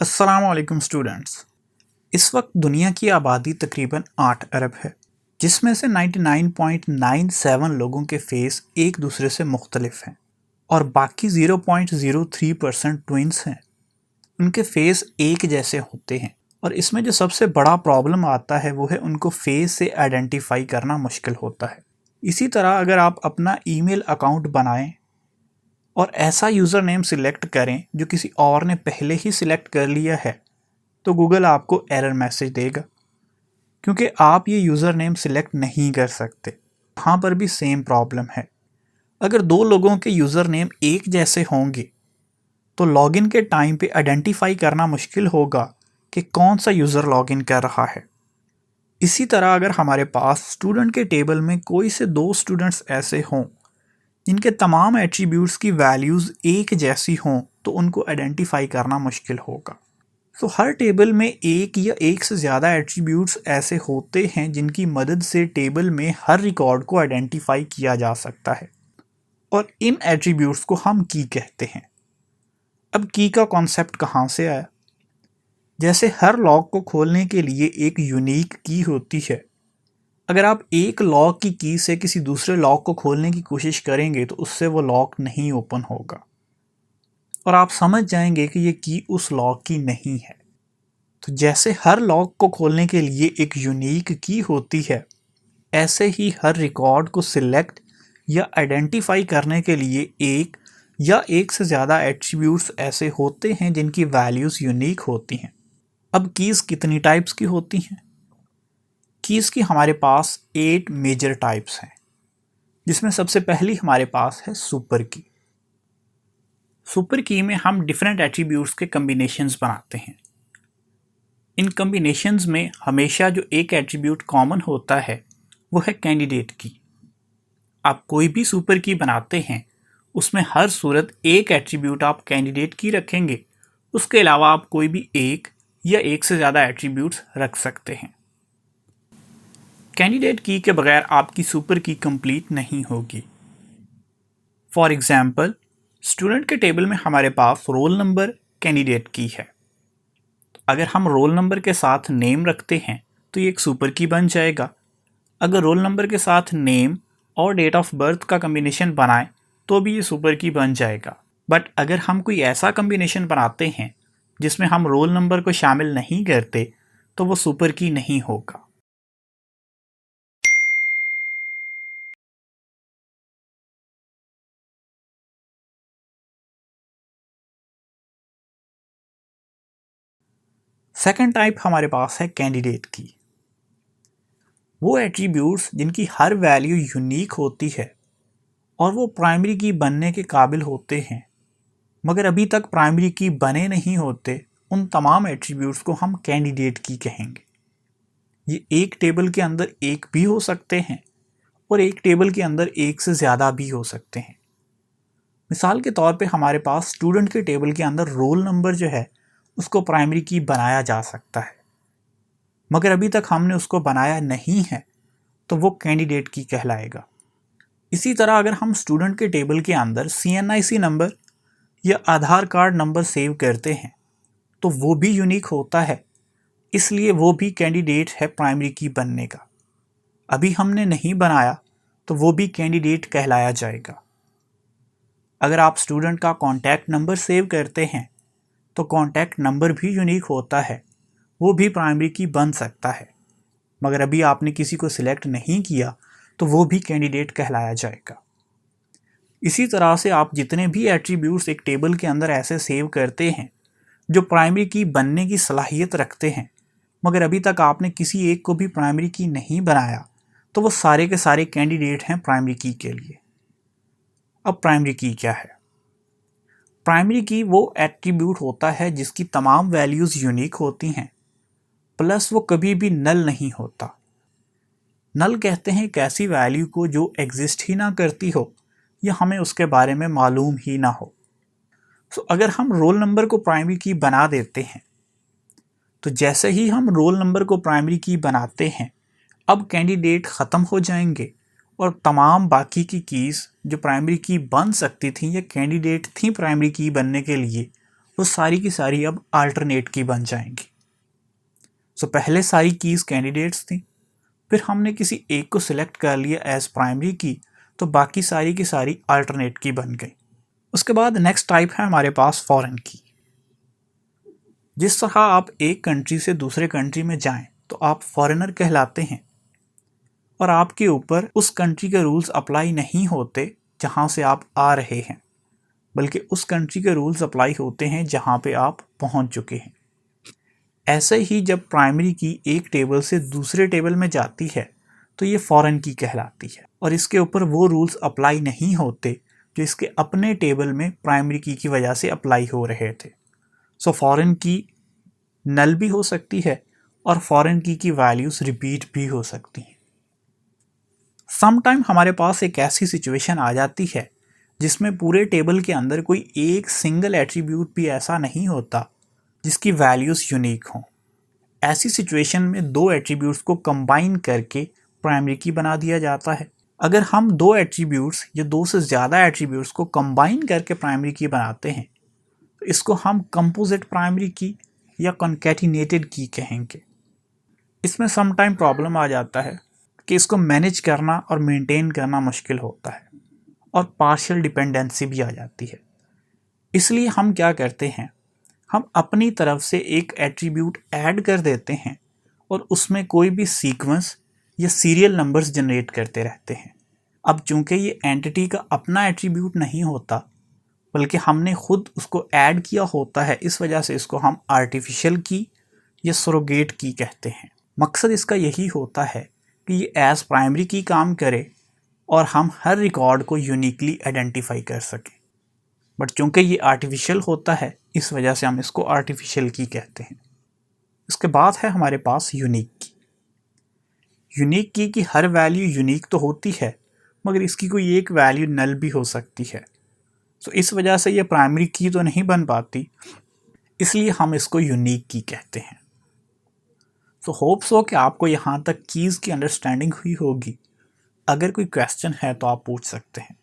अस्सलाम वालेकुम स्टूडेंट्स। इस वक्त दुनिया की आबादी तकरीबन 8 अरब है, जिसमें से 99.97 लोगों के फेस एक दूसरे से मुख्तलिफ हैं और बाकी 0.03% ट्विंस हैं। उनके फेस एक जैसे होते हैं और इसमें जो सबसे बड़ा प्रॉब्लम आता है वो है उनको फेस से आइडेंटिफाई करना मुश्किल होता है। इसी तरह अगर आप अपना ईमेल अकाउंट बनाएं और ऐसा यूज़र नेम सिलेक्ट करें जो किसी और ने पहले ही सिलेक्ट कर लिया है, तो गूगल आपको एरर मैसेज देगा क्योंकि आप ये यूज़र नेम सिलेक्ट नहीं कर सकते। यहाँ पर भी सेम प्रॉब्लम है। अगर दो लोगों के यूज़र नेम एक जैसे होंगे तो लॉगिन के टाइम पे आइडेंटिफाई करना मुश्किल होगा कि कौन सा यूज़र लॉगिन कर रहा है। इसी तरह अगर हमारे पास स्टूडेंट के टेबल में कोई से दो स्टूडेंट्स ऐसे हों जिनके तमाम एट्रीब्यूट्स की वैल्यूज़ एक जैसी हों तो उनको आइडेंटिफाई करना मुश्किल होगा। तो हर टेबल में एक या एक से ज़्यादा एट्रीब्यूट्स ऐसे होते हैं जिनकी मदद से टेबल में हर रिकॉर्ड को आइडेंटिफाई किया जा सकता है और इन एट्रीब्यूट्स को हम की कहते हैं। अब की का कॉन्सेप्ट कहाँ से आया? जैसे हर लॉक को खोलने के लिए एक यूनिक की होती है। अगर आप एक लॉक की की से किसी दूसरे लॉक को खोलने की कोशिश करेंगे तो उससे वो लॉक नहीं ओपन होगा और आप समझ जाएंगे कि ये की उस लॉक की नहीं है। तो जैसे हर लॉक को खोलने के लिए एक यूनिक की होती है, ऐसे ही हर रिकॉर्ड को सिलेक्ट या आइडेंटिफाई करने के लिए एक या एक से ज़्यादा एट्रीब्यूट्स ऐसे होते हैं जिनकी वैल्यूज़ यूनिक होती हैं। अब कीज़ कितनी टाइप्स की होती हैं? कीज़ की हमारे पास 8 मेजर टाइप्स हैं, जिसमें सबसे पहली हमारे पास है सुपर की। सुपर की में हम डिफरेंट एट्रीब्यूट्स के कम्बिनेशंस बनाते हैं। इन कम्बिनेशंस में हमेशा जो एक एट्रीब्यूट कॉमन होता है वो है कैंडिडेट की। आप कोई भी सुपर की बनाते हैं उसमें हर सूरत एक एट्रीब्यूट आप कैंडिडेट की रखेंगे, उसके अलावा आप कोई भी एक या एक से ज़्यादा एट्रीब्यूट्स रख सकते हैं। कैंडिडेट की के बगैर आपकी सुपर की कंप्लीट नहीं होगी। फॉर एग्जाम्पल, स्टूडेंट के टेबल में हमारे पास रोल नंबर कैंडिडेट की है। अगर हम रोल नंबर के साथ नेम रखते हैं तो ये एक सुपर की बन जाएगा। अगर रोल नंबर के साथ नेम और डेट ऑफ बर्थ का कम्बिनेशन बनाएं तो भी ये सुपर की बन जाएगा। बट अगर हम कोई ऐसा कम्बिनेशन बनाते हैं जिसमें हम रोल नंबर को शामिल नहीं करते तो वो सुपर की नहीं होगा। सेकंड टाइप हमारे पास है कैंडिडेट की। वो एट्रीब्यूट्स जिनकी हर वैल्यू यूनिक होती है और वो प्राइमरी की बनने के काबिल होते हैं मगर अभी तक प्राइमरी की बने नहीं होते, उन तमाम एट्रीब्यूट्स को हम कैंडिडेट की कहेंगे। ये एक टेबल के अंदर एक भी हो सकते हैं और एक टेबल के अंदर एक से ज़्यादा भी हो सकते हैं। मिसाल के तौर पे हमारे पास स्टूडेंट के टेबल के अंदर रोल नंबर जो है उसको प्राइमरी की बनाया जा सकता है मगर अभी तक हमने उसको बनाया नहीं है, तो वो कैंडिडेट की कहलाएगा। इसी तरह अगर हम स्टूडेंट के टेबल के अंदर CNIC नंबर या आधार कार्ड नंबर सेव करते हैं तो वो भी यूनिक होता है, इसलिए वो भी कैंडिडेट है प्राइमरी की बनने का। अभी हमने नहीं बनाया तो वो भी कैंडिडेट कहलाया जाएगा। अगर आप स्टूडेंट का कॉन्टैक्ट नंबर सेव करते हैं तो कॉन्टैक्ट नंबर भी यूनिक होता है, वो भी प्राइमरी की बन सकता है मगर अभी आपने किसी को सिलेक्ट नहीं किया तो वो भी कैंडिडेट कहलाया जाएगा। इसी तरह से आप जितने भी एट्रीब्यूट्स एक टेबल के अंदर ऐसे सेव करते हैं जो प्राइमरी की बनने की सलाहियत रखते हैं मगर अभी तक आपने किसी एक को भी प्राइमरी की नहीं बनाया, तो वो सारे के सारे कैंडिडेट हैं प्राइमरी की के लिए। अब प्राइमरी की क्या है? प्राइमरी की वो एट्रीब्यूट होता है जिसकी तमाम वैल्यूज़ यूनिक होती हैं प्लस वो कभी भी नल नहीं होता। नल कहते हैं एक ऐसी वैल्यू को जो एग्जिस्ट ही ना करती हो या हमें उसके बारे में मालूम ही ना हो। सो अगर हम रोल नंबर को प्राइमरी की बना देते हैं तो जैसे ही हम रोल नंबर को प्राइमरी की बनाते हैं अब कैंडिडेट ख़त्म हो जाएंगे और तमाम बाकी की कीज़ जो प्राइमरी की बन सकती थी या कैंडिडेट थी प्राइमरी की बनने के लिए, वो सारी की सारी अब अल्टरनेट की बन जाएंगी। सो पहले सारी कीज़ कैंडिडेट्स थी, फिर हमने किसी एक को सिलेक्ट कर लिया एज प्राइमरी की, तो बाकी सारी की सारी अल्टरनेट की बन गई। उसके बाद नेक्स्ट टाइप है हमारे पास फॉरेन की। जिस तरह आप एक कंट्री से दूसरे कंट्री में जाएं तो आप फॉरेनर कहलाते हैं और आपके ऊपर उस कंट्री के रूल्स अप्लाई नहीं होते जहां से आप आ रहे हैं, बल्कि उस कंट्री के रूल्स अप्लाई होते हैं जहां पे आप पहुंच चुके हैं। ऐसे ही जब प्राइमरी की एक टेबल से दूसरे टेबल में जाती है तो ये फॉरेन की कहलाती है और इसके ऊपर वो रूल्स अप्लाई नहीं होते जो इसके अपने टेबल में प्राइमरी की वजह से अप्लाई हो रहे थे। सो फॉरेन की नल भी हो सकती है और फॉरेन की वैल्यूज रिपीट भी हो सकती हैं। समटाइम हमारे पास एक ऐसी सिचुएशन आ जाती है जिसमें पूरे टेबल के अंदर कोई एक सिंगल एट्रीब्यूट भी ऐसा नहीं होता जिसकी वैल्यूज यूनिक हों। ऐसी सिचुएशन में दो एट्रीब्यूट्स को कंबाइन करके प्राइमरी की बना दिया जाता है। अगर हम दो एट्रीब्यूट्स या दो से ज़्यादा एट्रीब्यूट्स को कंबाइन करके प्राइमरी की बनाते हैं तो इसको हम कंपोजिट प्राइमरी की या कॉन्कैटिनेटेड की कहेंगे। इसमें समटाइम प्रॉब्लम आ जाता है कि इसको मैनेज करना और मेंटेन करना मुश्किल होता है और पार्शियल डिपेंडेंसी भी आ जाती है। इसलिए हम क्या करते हैं, हम अपनी तरफ से एक एट्रीब्यूट ऐड कर देते हैं और उसमें कोई भी सीक्वेंस या सीरियल नंबर्स जनरेट करते रहते हैं। अब चूंकि ये एंटिटी का अपना एट्रीब्यूट नहीं होता बल्कि हमने खुद उसको ऐड किया होता है, इस वजह से इसको हम आर्टिफिशियल की या सरोगेट की कहते हैं। मकसद इसका यही होता है कि ये एज प्राइमरी की काम करे और हम हर रिकॉर्ड को यूनिकली आइडेंटिफाई कर सकें। बट चूंकि ये आर्टिफिशियल होता है इस वजह से हम इसको आर्टिफिशियल की कहते हैं। इसके बाद है हमारे पास यूनिक की। यूनिक की हर वैल्यू यूनिक तो होती है मगर इसकी कोई एक वैल्यू नल भी हो सकती है। तो इस वजह से ये प्राइमरी की तो नहीं बन पाती, इसलिए हम इसको यूनिक की कहते हैं। तो होप्स हो कि आपको यहाँ तक कीज़ की अंडरस्टैंडिंग हुई होगी। अगर कोई क्वेश्चन है तो आप पूछ सकते हैं।